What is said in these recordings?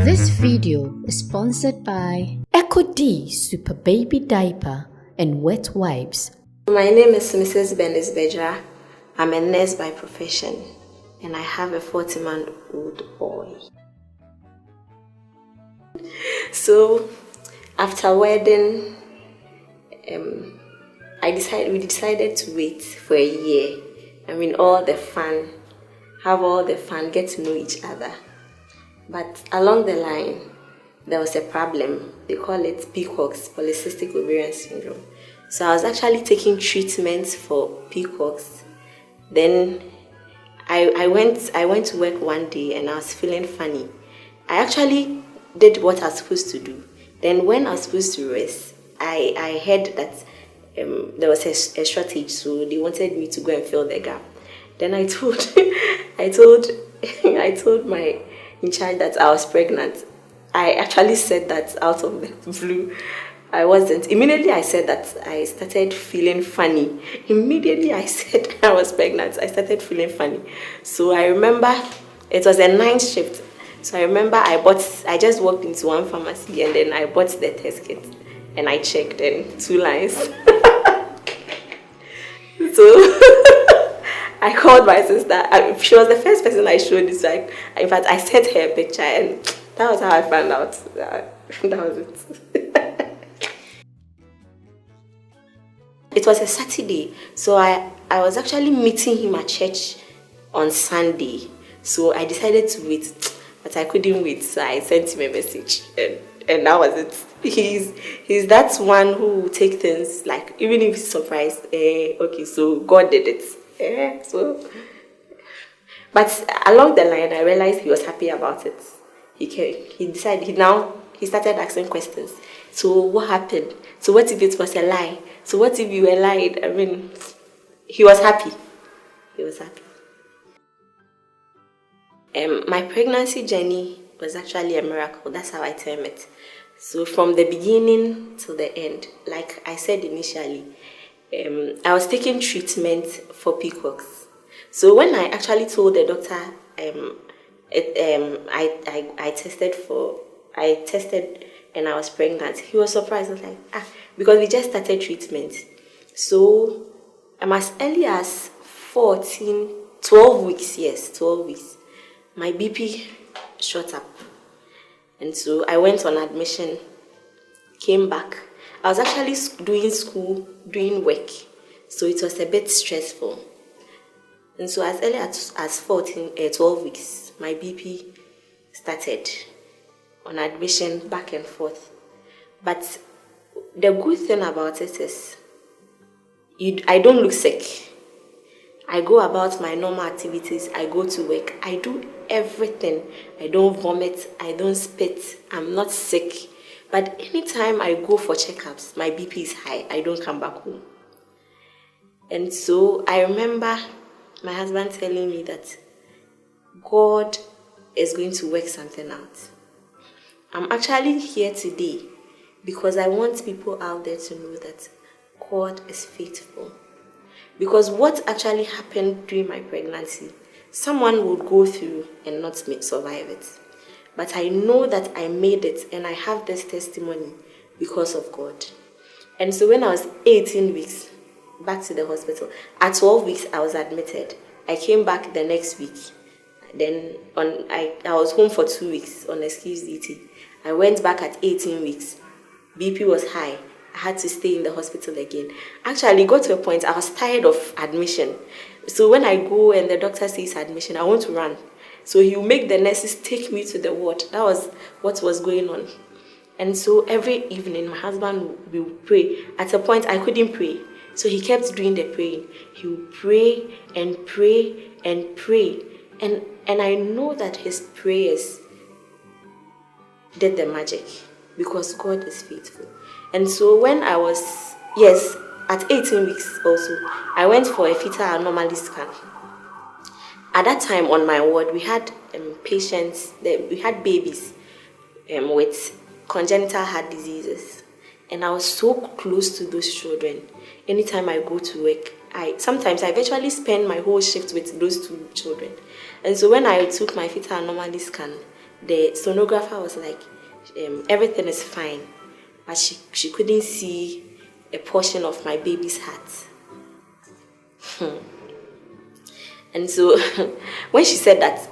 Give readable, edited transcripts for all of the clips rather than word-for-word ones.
This video is sponsored by Echo D Super Baby Diaper and Wet Wipes. My name is Mrs. Bernice. I'm a nurse by profession and I have a 40-month-old boy. So after wedding, we decided to wait for a year. Have all the fun, get to know each other. But along the line, there was a problem. They call it PCOS, polycystic ovarian syndrome. So I was actually taking treatments for PCOS. Then I went to work one day and I was feeling funny. I actually did what I was supposed to do. Then when I was supposed to rest, I heard that there was a shortage, so they wanted me to go and fill the gap. Then I told my in charge that I was pregnant. I actually said that out of the blue. I wasn't. Immediately I said that I started feeling funny. Immediately I said I was pregnant. I started feeling funny. So I remember it was a night shift. So I remember I just walked into one pharmacy and then I bought the test kit and I checked and 2 lines. So I called my sister. She was the first person I showed this. In fact, I sent her a picture, and that was how I found out. That was it. It was a Saturday, so I was actually meeting him at church on Sunday. So I decided to wait, but I couldn't wait. So I sent him a message, and that was it. He's that one who will take things like, even if he's surprised. Okay, so God did it. But along the line, I realized he was happy about it. He started asking questions. So what happened? So what if it was a lie? So what if you were lied? He was happy. My pregnancy journey was actually a miracle. That's how I term it. So from the beginning to the end, like I said initially, I was taking treatment for PCOS. So when I actually told the doctor, I tested and I was pregnant, he was surprised. I was like, because we just started treatment. So as early as 12 weeks, my BP shot up. And so I went on admission, came back. I was actually doing school, doing work, so it was a bit stressful. And so as early as 12 weeks, my BP started on admission, back and forth. But the good thing about it is I don't look sick. I go about my normal activities. I go to work. I do everything. I don't vomit. I don't spit. I'm not sick. But anytime I go for checkups, my BP is high. I don't come back home. And so I remember my husband telling me that God is going to work something out. I'm actually here today because I want people out there to know that God is faithful. Because what actually happened during my pregnancy, someone would go through and not survive it. But I know that I made it and I have this testimony because of God. And so when I was 18 weeks, back to the hospital. At 12 weeks, I was admitted. I came back the next week. Then I was home for 2 weeks on excuse duty. I went back at 18 weeks. BP was high. I had to stay in the hospital again. Actually, it got to a point I was tired of admission. So when I go and the doctor says admission, I want to run. So he will make the nurses take me to the ward. That was what was going on. And so every evening, my husband will pray. At a point, I couldn't pray. So he kept doing the praying. He would pray and pray and pray. And I know that his prayers did the magic because God is faithful. And so when I was, at 18 weeks also, I went for a fetal anomaly scan. At that time on my ward, we had patients, we had babies with congenital heart diseases. And I was so close to those children. Anytime I go to work, sometimes I virtually spend my whole shift with those 2 children. And so when I took my fetal anomaly scan, the sonographer was like, everything is fine, but she couldn't see a portion of my baby's heart. And so when she said that,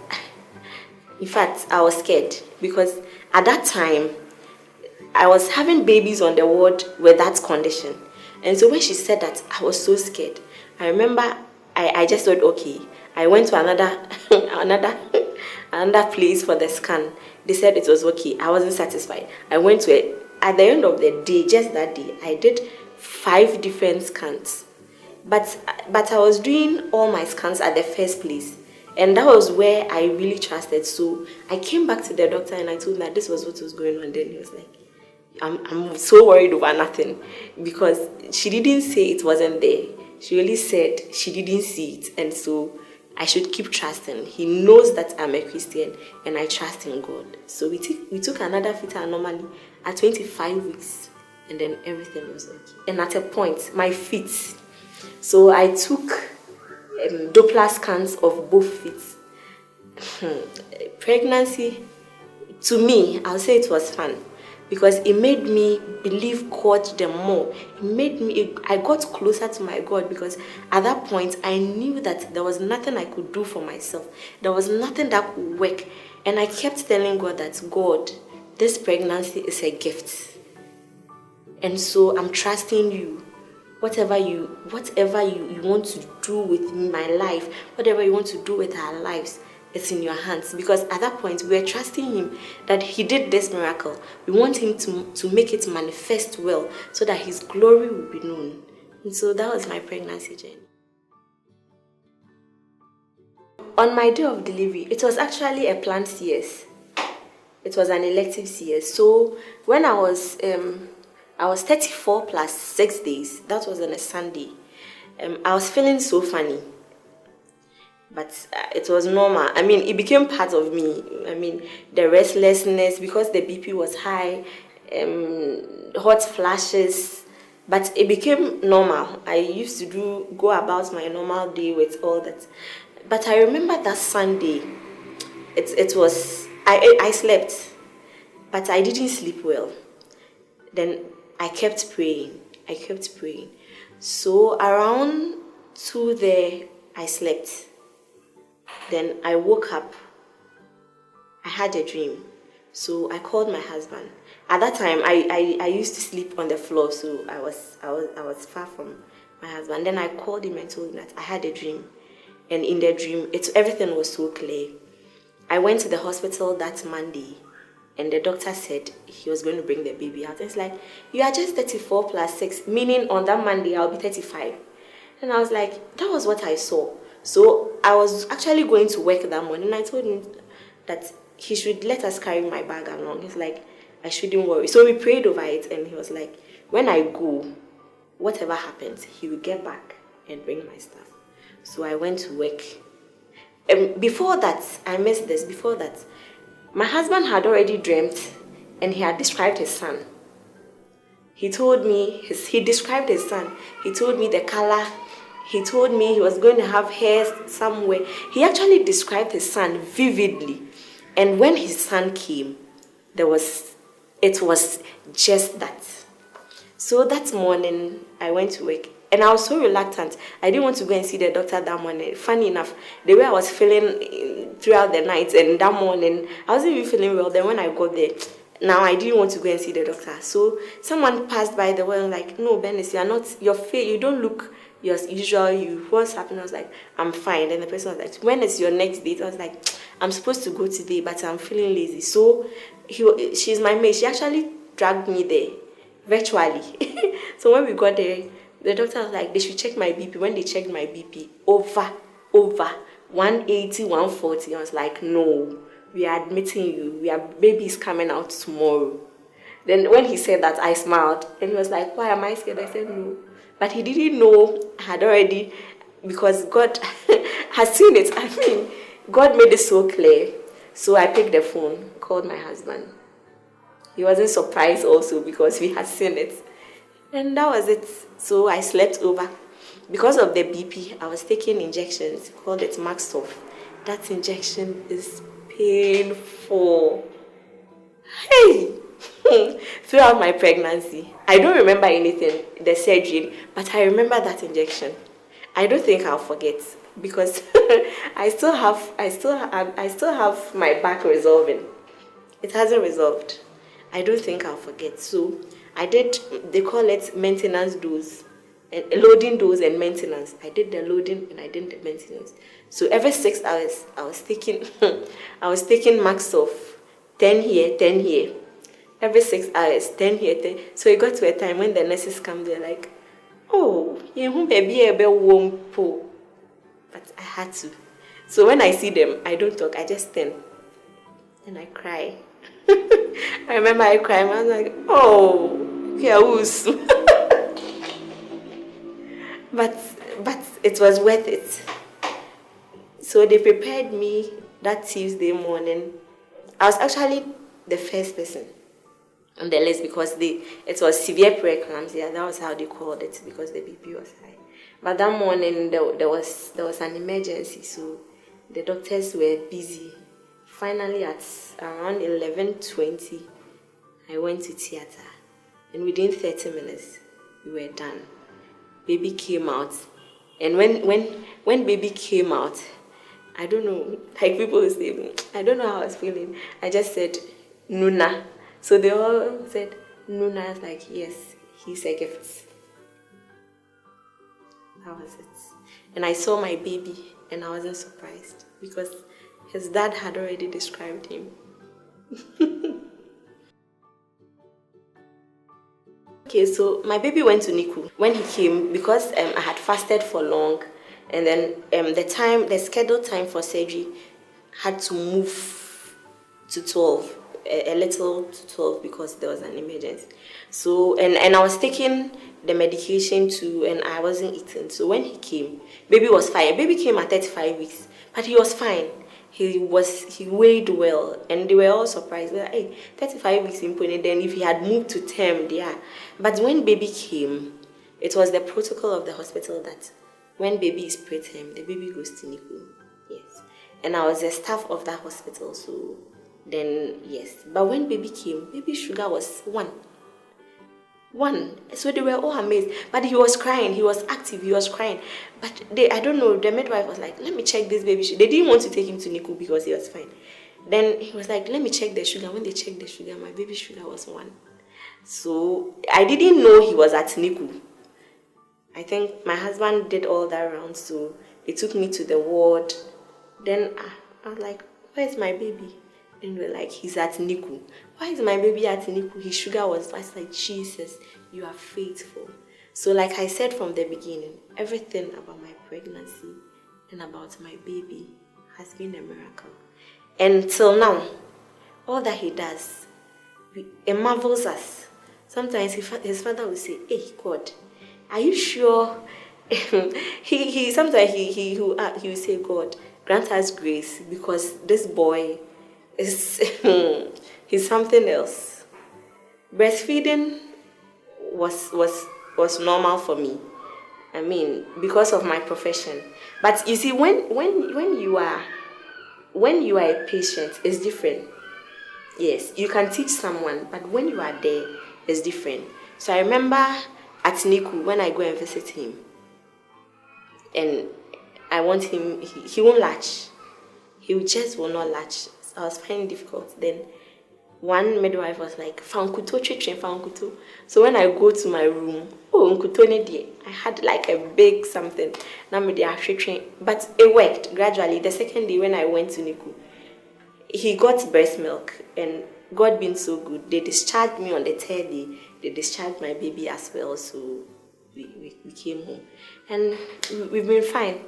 in fact, I was scared, because at that time I was having babies on the ward with that condition. And so when she said that, I was so scared. I remember I just thought, okay. I went to another place for the scan. They said it was okay. I wasn't satisfied. I went to it. At the end of the day, just that day, I did 5 different scans. But I was doing all my scans at the first place. And that was where I really trusted. So I came back to the doctor and I told him that this was what was going on. Then he was like, I'm so worried over nothing. Because she didn't say it wasn't there. She only said she didn't see it. And so I should keep trusting. He knows that I'm a Christian and I trust in God. So we took another fetal anomaly at 25 weeks. And then everything was okay. And at a point, my feet. So I took Doppler scans of both feet. Pregnancy, to me, I'll say it was fun. Because it made me believe God the more. I got closer to my God, because at that point, I knew that there was nothing I could do for myself. There was nothing that could work. And I kept telling God that, God, this pregnancy is a gift. And so I'm trusting you. Whatever you want to do with my life, whatever you want to do with our lives, it's in your hands. Because at that point, we are trusting him that he did this miracle. We want him to make it manifest well, so that his glory will be known. And so that was my pregnancy journey. On my day of delivery, it was actually a planned CS. It was an elective CS. So when I was 34 plus 6 days. That was on a Sunday. I was feeling so funny. But it was normal. I mean, it became part of me. I mean, the restlessness, because the BP was high, hot flashes. But it became normal. I used to go about my normal day with all that. But I remember that Sunday, I slept. But I didn't sleep well. Then I kept praying. So around 2 there, I slept. Then I woke up. I had a dream. So I called my husband. At that time, I used to sleep on the floor, so I was far from my husband. Then I called him and told him that I had a dream. And in the dream, everything was so clear. I went to the hospital that Monday. And the doctor said he was going to bring the baby out. It's like, you are just 34 plus 6, meaning on that Monday I'll be 35. And I was like, that was what I saw. So I was actually going to work that morning. And I told him that he should let us carry my bag along. He's like, I shouldn't worry. So we prayed over it. And he was like, when I go, whatever happens, he will get back and bring my stuff. So I went to work. Before that, I missed this. Before that, my husband had already dreamt, and he had described his son. He described his son. He told me the color. He told me he was going to have hair somewhere. He actually described his son vividly. And when his son came, it was just that. So that morning, I went to work. And I was so reluctant. I didn't want to go and see the doctor that morning. Funny enough, the way I was feeling throughout the night and that morning, I wasn't even feeling well. Then when I got there, now I didn't want to go and see the doctor. So someone passed by the way and like, no, Bernice, you don't look your usual you. What's happening? I was like, I'm fine. And the person was like, when is your next date? I was like, I'm supposed to go today, but I'm feeling lazy. So she's my maid. She actually dragged me there virtually. So when we got there, the doctor was like, they should check my BP. When they checked my BP, over 180, 140. I was like, no, we are admitting you. Your baby is coming out tomorrow. Then when he said that, I smiled. And he was like, why am I scared? I said, no. But he didn't know I had already, because God has seen it. I mean, God made it so clear. So I picked the phone, called my husband. He wasn't surprised also, because we had seen it. And that was it. So I slept over. Because of the BP, I was taking injections, called it Maxtov. That injection is painful. Hey! Throughout my pregnancy, I don't remember anything, the surgery, but I remember that injection. I don't think I'll forget because I still have my back resolving. It hasn't resolved. I don't think I'll forget. So I did, they call it maintenance dose, loading dose and maintenance. I did the loading and I did the maintenance. So every 6 hours, I was taking, I was taking max of 10 here, 10 here. Every 6 hours, 10 here, 10. So it got to a time when the nurses come, they're like, oh, you baby won't pull. But I had to. So when I see them, I don't talk, I just stand. And I cry. I remember I cried, I was like, oh, yeah, but it was worth it. So they prepared me that Tuesday morning. I was actually the first person on the list because it was severe preeclampsia. That was how they called it because the BP was high. But that morning there was an emergency, so the doctors were busy. Finally, at around 11:20, I went to theater, and within 30 minutes, we were done. Baby came out, and when baby came out, I don't know, like people will say, I don't know how I was feeling. I just said, Nuna. So they all said, Nuna. I was like, yes, he's a gift. That was it. And I saw my baby, and I wasn't surprised because his dad had already described him. Okay, so my baby went to NICU. When he came, because I had fasted for long, and then the scheduled time for surgery had to move to 12, a little to 12 because there was an emergency. So, and I was taking the medication too, and I wasn't eating. So when he came, baby was fine. Baby came at 35 weeks, but he was fine. He weighed well, and they were all surprised. They were like, hey, 35 weeks in Pune, then if he had moved to term, yeah. But when baby came, it was the protocol of the hospital that when baby is preterm, the baby goes to NICU. Yes. And I was a staff of that hospital, so then, yes. But when baby came, baby sugar was 1. So they were all amazed. But he was crying. He was active. He was crying. But I don't know, the midwife was like, let me check this baby sugar. They didn't want to take him to NICU because he was fine. Then he was like, let me check the sugar. When they checked the sugar, my baby sugar was 1. So I didn't know he was at NICU. I think my husband did all that around, so they took me to the ward. Then I was like, where's my baby? And we're like, he's at NICU. Why is my baby at NICU? His sugar was, I was like, Jesus, you are faithful. So like I said from the beginning, everything about my pregnancy and about my baby has been a miracle. And till now, all that he does, it marvels us. Sometimes his father will say, hey, God, are you sure? Sometimes he will say, God, grant us grace because this boy is he's something else. Breastfeeding was normal for me. I mean, because of my profession. But you see, when you are a patient, it's different. Yes, you can teach someone, but when you are there, it's different. So I remember at NICU when I go and visit him, and I want him, he won't latch. He just will not latch. I was finding it difficult. Then one midwife was like, Fankuto. So when I go to my room, I had like a big something. But it worked gradually. The second day when I went to NICU, he got breast milk, and God being so good, they discharged me on the 3rd day. They discharged my baby as well, so we came home. And we've been fine.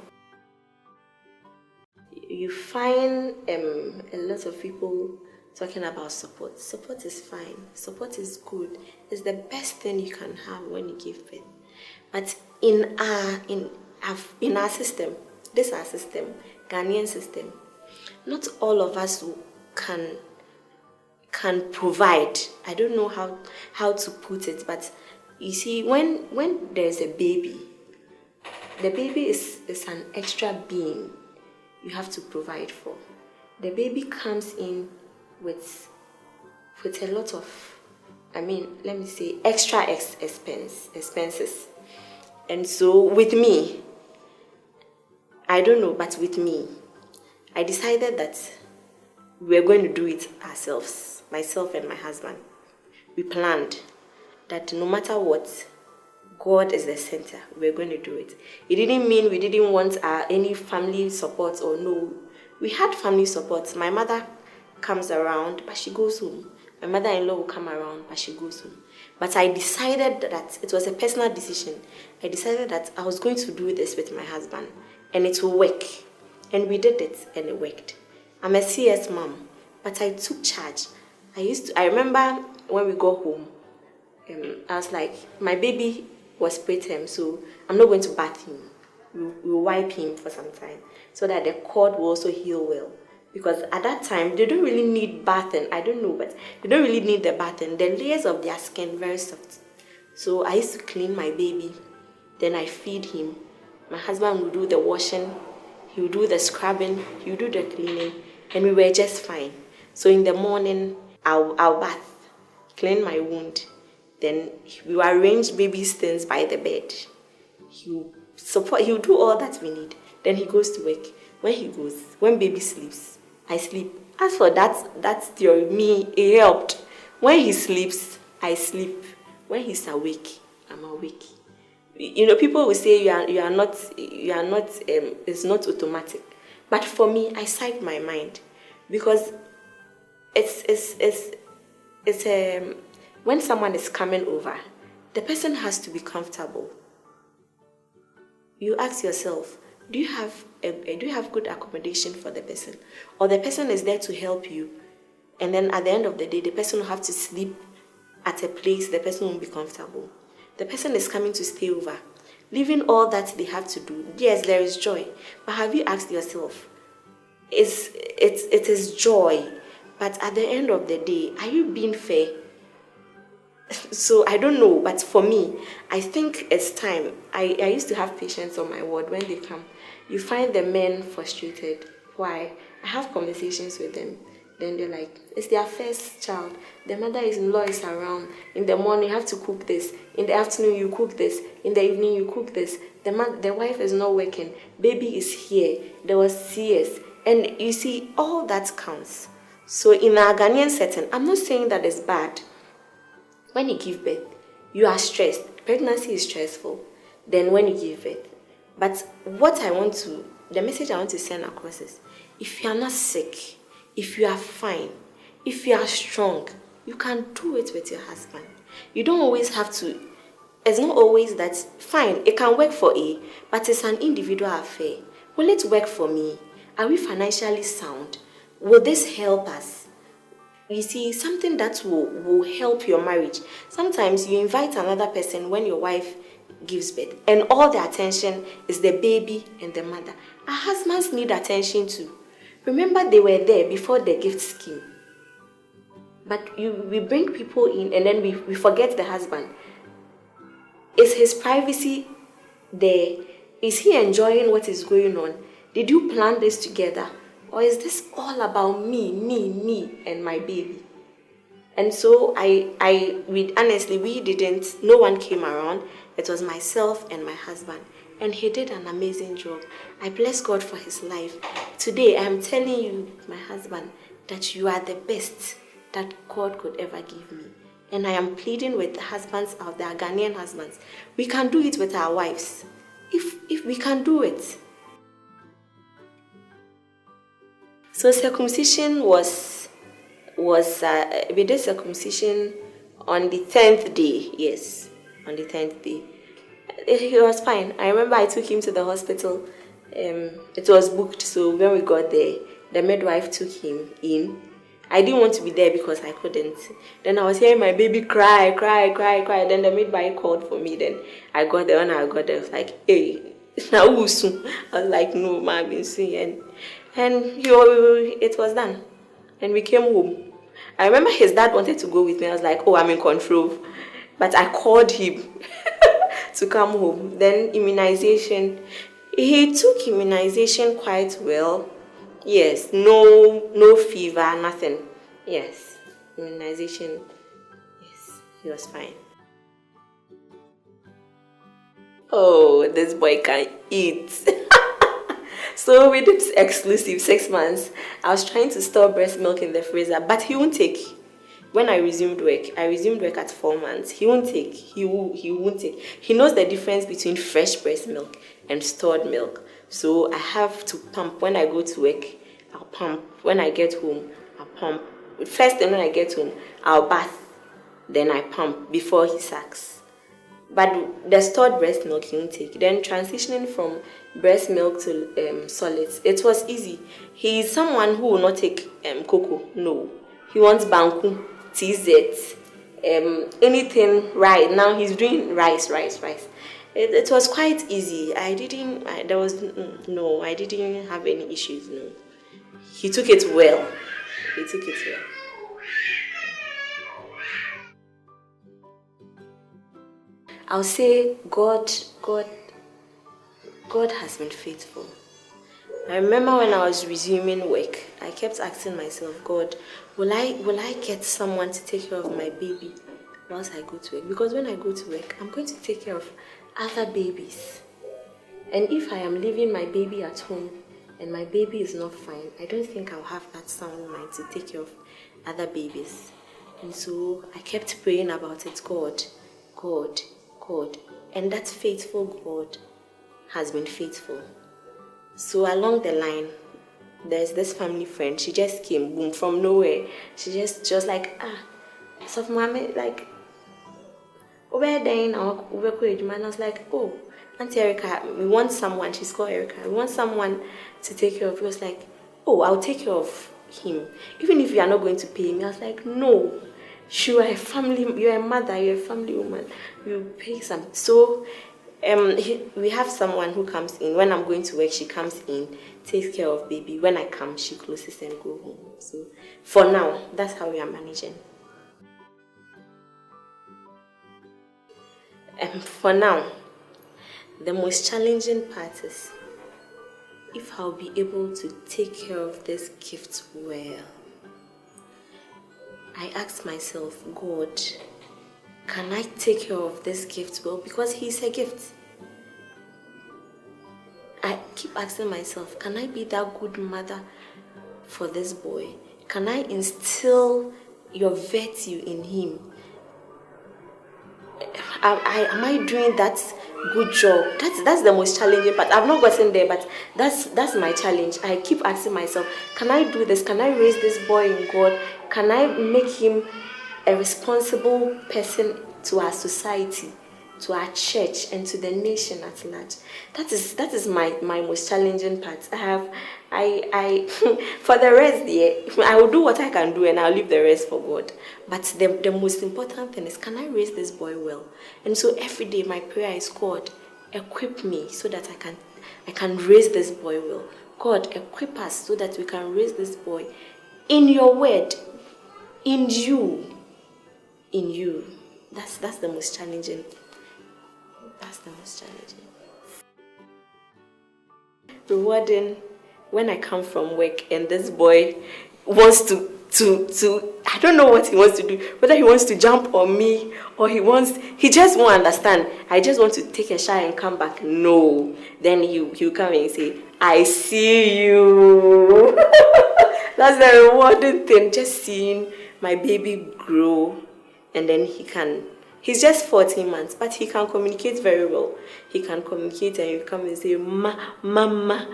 You find a lot of people talking about support. Support is fine. Support is good. It's the best thing you can have when you give birth. But in our system, this our system, Ghanaian system, not all of us can provide. I don't know how to put it, but you see, when there's a baby, the baby is an extra being you have to provide for. the baby comes in with a lot of, let me say, extra expenses. And so with me, I don't know, but with me, I decided that we're going to do it ourselves, myself and my husband. We planned that no matter what, God is the center. We're going to do it. It didn't mean we didn't want any family support or no. We had family support. My mother comes around, but she goes home. My mother-in-law will come around, but she goes home. But I decided that it was a personal decision. I decided that I was going to do this with my husband, and it will work. And we did it, and it worked. I'm a CS mom, but I took charge. I remember when we got home, I was like, my baby was preterm, so I'm not going to bath him. We'll wipe him for some time so that the cord will also heal well. Because at that time, they don't really need bathing. I don't know, but they don't really need the bathing. The layers of their skin very soft. So I used to clean my baby. Then I feed him. My husband would do the washing. He would do the scrubbing. He would do the cleaning. And we were just fine. So in the morning, I'll bath, clean my wound. Then we will arrange baby's things by the bed. He'll do all that we need. Then he goes to work. When baby sleeps, I sleep. As for that theory, it helped. When he sleeps, I sleep. When he's awake, I'm awake. People will say you are not, it's not automatic. But for me, I side my mind. Because it's when someone is coming over, the person has to be comfortable. You ask yourself, do you have good accommodation for the person? Or the person is there to help you, and then at the end of the day, the person will have to sleep at a place the person won't be comfortable. The person is coming to stay over, leaving all that they have to do. Yes, there is joy, but have you asked yourself, it is joy, but at the end of the day, are you being fair? So I don't know, but for me, I think it's time. I used to have patients on my ward. When they come, you find the men frustrated. Why? I have conversations with them. Then they're like, it's their first child. The mother-in-law is around. In the morning, you have to cook this. In the afternoon, you cook this. In the evening, you cook this. The wife is not working. Baby is here. There was CS. And you see, all that counts. So in our Ghanaian setting, I'm not saying that it's bad. When you give birth, you are stressed. Pregnancy is stressful. Then when you give birth. But the message I want to send across is, if you are not sick, if you are fine, if you are strong, you can do it with your husband. You don't always have to, it's not always that, fine, it can work for A, but it's an individual affair. Will it work for me? Are we financially sound? Will this help us? You see, something that will help your marriage. Sometimes you invite another person when your wife gives birth, and all the attention is the baby and the mother. Our husbands need attention too. Remember, they were there before the gift scheme. But we bring people in, and then we forget the husband. Is his privacy there? Is he enjoying what is going on? Did you plan this together? Or is this all about me, and my baby? And so no one came around. It was myself and my husband. And he did an amazing job. I bless God for his life. Today, I am telling you, my husband, that you are the best that God could ever give me. And I am pleading with the husbands out there, Ghanaian husbands. We can do it with our wives. If we can do it. So circumcision we did circumcision on the 10th day. Yes, on the 10th day. He was fine. I remember I took him to the hospital. It was booked, so when we got there, the midwife took him in. I didn't want to be there because I couldn't. Then I was hearing my baby cry. Then the midwife called for me. Then I got there. When I got there, I was like, hey, now I was like, no, ma, I've been seeing. And it was done. And we came home. I remember his dad wanted to go with me. I was like, oh, I'm in control. But I called him to come home. Then immunization. He took immunization quite well. Yes, no fever, nothing. Yes, immunization. Yes, he was fine. Oh, this boy can eat. So we did exclusive 6 months. I was trying to store breast milk in the freezer, but he won't take. When I resumed work at 4 months. He won't take. He won't take. He knows the difference between fresh breast milk and stored milk. So I have to pump. When I go to work, I'll pump. When I get home, I'll pump. First thing when I get home, I'll bath. Then I pump before he sucks. But the stored breast milk he won't take. Then transitioning from breast milk to solids, it was easy. He is someone who will not take cocoa. No. He wants banku, TZ, anything right. Now he's doing rice. It was quite easy. I didn't have any issues, no. He took it well. I'll say God has been faithful. I remember when I was resuming work, I kept asking myself, God, will I get someone to take care of my baby once I go to work? Because when I go to work, I'm going to take care of other babies. And if I am leaving my baby at home and my baby is not fine, I don't think I'll have that sound mind to take care of other babies. And so I kept praying about it, God. And that faithful God has been faithful. So along the line, there's this family friend. She just came, boom, from nowhere. She just like, so mommy, like, over there now, and I was like, oh, Auntie Erica, we want someone. She's called Erica. We want someone to take care of. He was like, oh, I'll take care of him, even if you are not going to pay me. I was like, no. You are a family, you're a mother, you're a family woman, you pay some. So we have someone who comes in. When I'm going to work, she comes in, takes care of baby. When I come, she closes and go home. So for now, that's how we are managing. For now, the most challenging part is if I'll be able to take care of this gift well. I asked myself, God, can I take care of this gift well? Because he's a gift. I keep asking myself, can I be that good mother for this boy? Can I instill your virtue in him? Am I doing that good job? That's the most challenging part. I've not gotten there, but that's my challenge. I keep asking myself, can I do this? Can I raise this boy in God? Can I make him a responsible person to our society, to our church, and to the nation at large? That is my most challenging part. I for the rest, I will do what I can do and I'll leave the rest for God. But the most important thing is, can I raise this boy well? And so every day my prayer is, God, equip me so that I can raise this boy well. God, equip us so that we can raise this boy in your word, in you. That's the most challenging. Rewarding when I come from work and this boy wants to I don't know what he wants to do, whether he wants to jump on me or he just won't understand. I just want to take a shower and come back. No. Then he'll come and say, I see you. That's the rewarding thing, just seeing my baby grow. And then he's just 14 months, but he can communicate very well. He can communicate and he'll come and say, mama.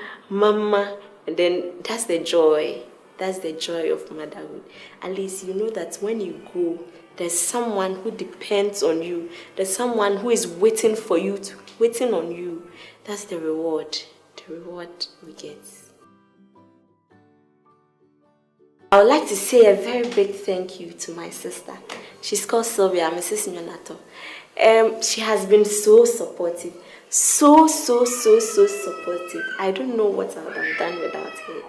And then that's the joy. That's the joy of motherhood. At least you know that when you go, there's someone who depends on you. There's someone who is waiting for you, waiting on you. That's the reward we get. I would like to say a very big thank you to my sister. She's called Sylvia, Mrs. Nyonato. She has been so supportive. So supportive. I don't know what I would have done without her.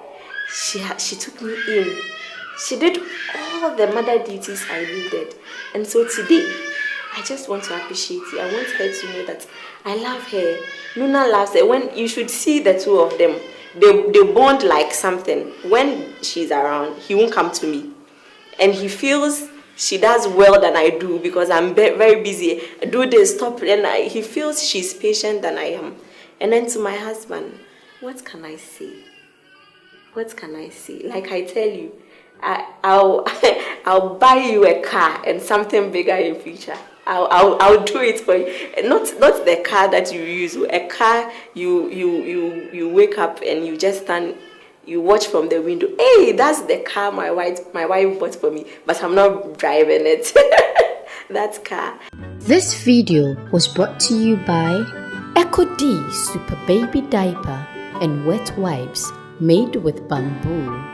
She took me in. She did all the mother duties I needed. And so today, I just want to appreciate you. I want her to know that I love her. Nuna loves her. When you should see the two of them, they bond like something. When she's around, he won't come to me. And he feels she does well than I do because I'm very busy. I do this, stop, and he feels she's patient than I am. And then to my husband, what can I say? What can I say? Like I tell you, I'll buy you a car and something bigger in future. I'll do it for you. Not the car that you use. A car you wake up and you just stand. You watch from the window. Hey, that's the car my wife bought for me, but I'm not driving it. That car. This video was brought to you by Echo D Super Baby Diaper and Wet Wipes made with bamboo.